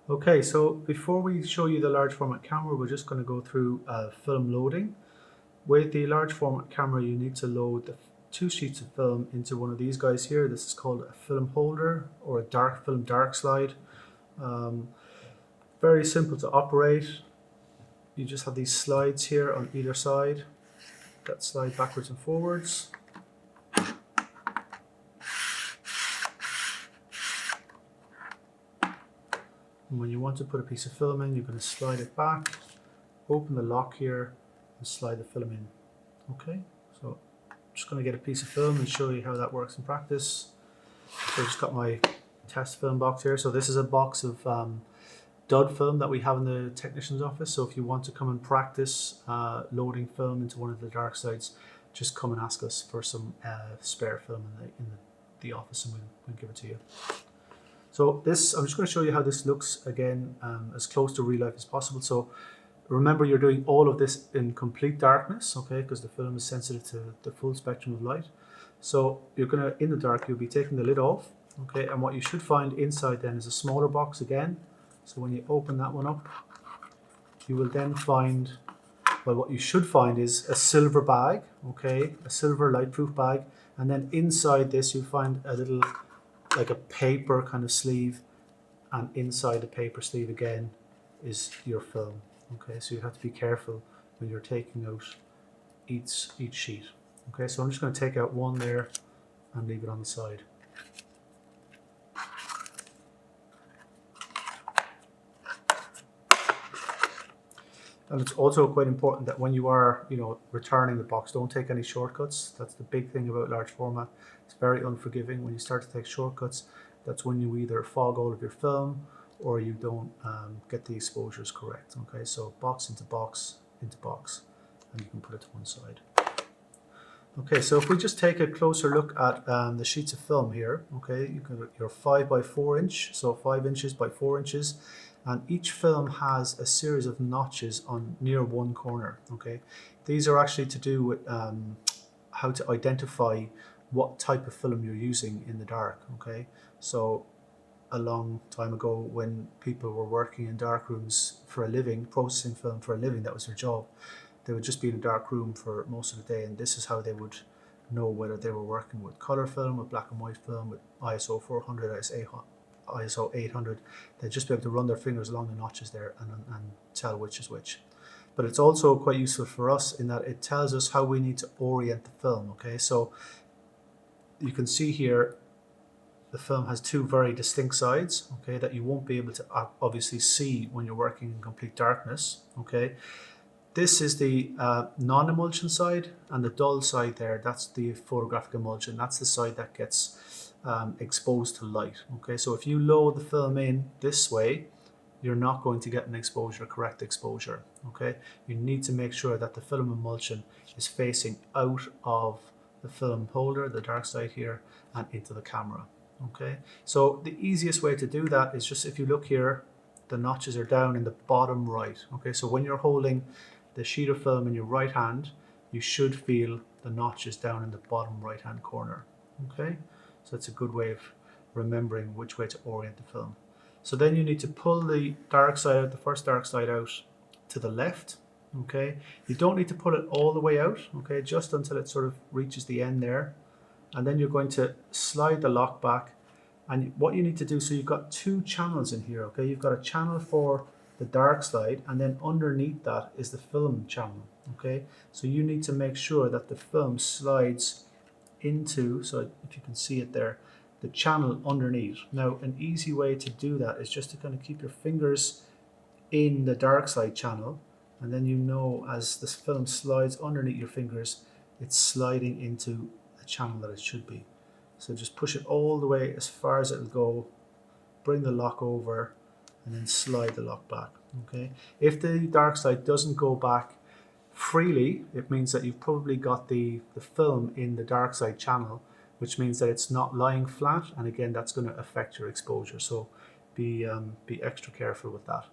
Okay, so before we show you the large format camera, we're just going to go through film loading. With the large format camera, you need to load the two sheets of film into one of these guys here. This is called a film holder or a dark film dark slide. Um, Very simple to operate. You just have these slides here on either side that slide backwards and forwards. And when you want to put a piece of film in, you're going to slide it back, open the lock here, and slide the film in. Okay, so I'm just going to get a piece of film and show you how that works in practice. So I've just got my test film box here. So this is a box of dud film that we have in the technician's office. So if you want to come and practice loading film into one of the dark slides, just come and ask us for some spare film in the office, and we'll give it to you. So this, I'm just going to show you how this looks again, as close to real life as possible. So remember, you're doing all of this in complete darkness, okay, because the film is sensitive to the full spectrum of light. So you're going to, in the dark, you'll be taking the lid off, okay, and what you should find inside then is a smaller box again. So when you open that one up, you will then find, well, what you should find is a silver bag, okay, a silver light-proof bag, and then inside this you'll find a little, like a paper kind of sleeve, and inside the paper sleeve again is your film. Okay, so you have to be careful when you're taking out each sheet. Okay, so I'm just going to take out one there and leave it on the side. And it's also quite important that when you are, returning the box, don't take any shortcuts. That's the big thing about large format. It's very unforgiving. When you start to take shortcuts, that's when you either fog all of your film or you don't get the exposures correct. Okay, so box into box into box, and you can put it to one side. Okay, so if we just take a closer look at the sheets of film here, okay, you can your 5 by 4 inch, so 5 inches by 4 inches, and each film has a series of notches on near one corner. Okay, these are actually to do with how to identify what type of film you're using in the dark. Okay, so a long time ago, when people were working in dark rooms for a living, processing film for a living, that was their job. They would just be in a dark room for most of the day, and this is how they would know whether they were working with color film, with black and white film, with ISO 400, ISO 800. They'd just be able to run their fingers along the notches there and tell which is which. But it's also quite useful for us in that it tells us how we need to orient the film. Okay, so you can see here the film has two very distinct sides, okay, that you won't be able to obviously see when you're working in complete darkness. Okay, this is the non-emulsion side, and the dull side there, that's the photographic emulsion. That's the side that gets exposed to light. Okay, so if you load the film in this way, you're not going to get an exposure, correct exposure. Okay, you need to make sure that the film emulsion is facing out of the film holder, the dark side here, and into the camera. Okay, so the easiest way to do that is just, if you look here, the notches are down in the bottom right. Okay, so when you're holding the sheet of film in your right hand, you should feel the notches down in the bottom right hand corner. Okay, so it's a good way of remembering which way to orient the film. So then you need to pull the dark side out, the first dark side out to the left. Okay, you don't need to pull it all the way out, okay, just until it sort of reaches the end there, and then you're going to slide the lock back. And what you need to do, so you've got two channels in here, okay, you've got a channel for the dark slide, and then underneath that is the film channel. Okay, so you need to make sure that the film slides into, so if you can see it there, the channel underneath. Now, an easy way to do that is just to kind of keep your fingers in the dark side channel, and then as this film slides underneath your fingers, it's sliding into the channel that it should be. So just push it all the way as far as it'll go, bring the lock over, and then slide the lock back. Okay, if the dark side doesn't go back freely, it means that you've probably got the film in the dark side channel, which means that it's not lying flat, and again, that's going to affect your exposure. So be extra careful with that.